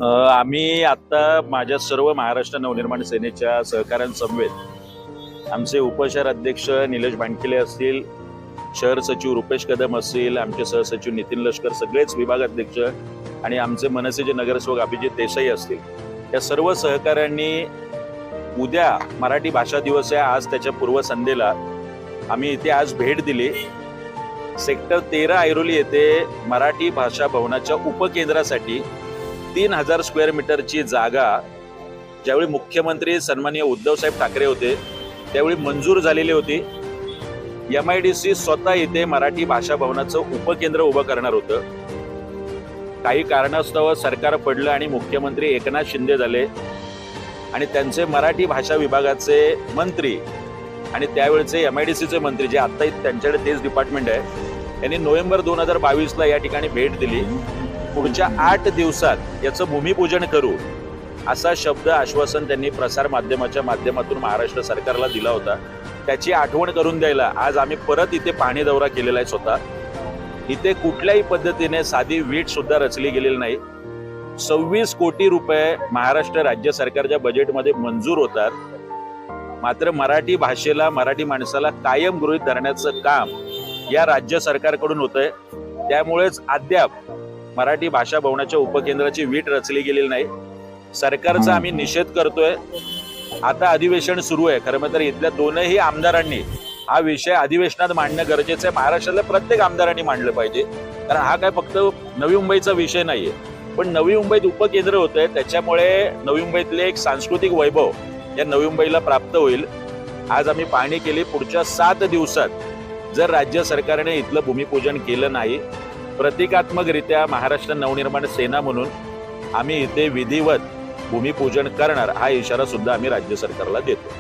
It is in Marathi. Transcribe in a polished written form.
आम्ही आता माझ्या सर्व महाराष्ट्र नवनिर्माण सेनेच्या सहकाऱ्यांसमवेत आमचे उपशहर अध्यक्ष निलेश भांडकिले असतील, शहर सचिव रुपेश कदम असतील, आमचे सहसचिव नितीन लष्कर, सगळेच विभाग अध्यक्ष आणि आमचे मनसेचे नगरसेवक अभिजित देसाई असतील, या सर्व सहकाऱ्यांनी उद्या मराठी भाषा दिवस आहे, आज त्याच्या पूर्वसंध्येला आम्ही इथे आज भेट दिली। सेक्टर 13 ऐरोली येथे मराठी भाषा भवनाच्या उपकेंद्रासाठी 3000 स्क्वेअर मीटरची जागा ज्यावेळी मुख्यमंत्री सन्माननीय उद्धव साहेब ठाकरे होते त्यावेळी मंजूर झालेली होती। MIDC स्वतः इथे मराठी भाषा भवनाचं उपकेंद्र उभं करणार होतं। काही कारणास्तव सरकार पडलं आणि मुख्यमंत्री एकनाथ शिंदे झाले आणि त्यांचे मराठी भाषा विभागाचे मंत्री आणि त्यावेळचे MIDCचे मंत्री जे आता त्यांच्याकडे तेच डिपार्टमेंट आहे, यांनी नोव्हेंबर 2022 या ठिकाणी भेट दिली। पुढच्या 8 दिवसात याचं भूमिपूजन करू असा शब्द आश्वासन त्यांनी प्रसार माध्यमाच्या माध्यमातून महाराष्ट्र सरकारला दिला होता। त्याची आठवण करून द्यायला आज आम्ही परत इथे पाहणी दौरा केलेला आहे। स्वतः इथे कुठल्याही पद्धतीने साधी वीट सुद्धा रचली गेलेली नाही। 26 कोटी रुपये महाराष्ट्र राज्य सरकारच्या बजेटमध्ये मंजूर होतात, मात्र मराठी भाषेला, मराठी माणसाला कायम गृहीत धरण्याचं काम या राज्य सरकारकडून होतंय। त्यामुळेच अद्याप मराठी भाषा भवनाच्या उपकेंद्राची वीट रचली गेलेली नाही। सरकारचा आम्ही निषेध करतोय। आता अधिवेशन सुरू आहे, खरं तर इथल्या दोनही आमदारांनी हा विषय अधिवेशनात मांडणं गरजेचं आहे। महाराष्ट्रातल्या प्रत्येक आमदारांनी मांडलं पाहिजे, कारण हा काय फक्त नवी मुंबईचा विषय नाहीये, पण नवी मुंबईत उपकेंद्र होतंय, त्याच्यामुळे नवी मुंबईतले एक सांस्कृतिक वैभव या नवी मुंबईला प्राप्त होईल। आज आम्ही पाहणी केली, पुढच्या 7 दिवसात जर राज्य सरकारने इथलं भूमिपूजन केलं नाही, प्रतिकात्मकरित्या महाराष्ट्र नवनिर्माण सेना म्हणून आम्ही इथे विधिवत भूमिपूजन करणार, हा इशारा सुद्धा आम्ही राज्य सरकारला देतो।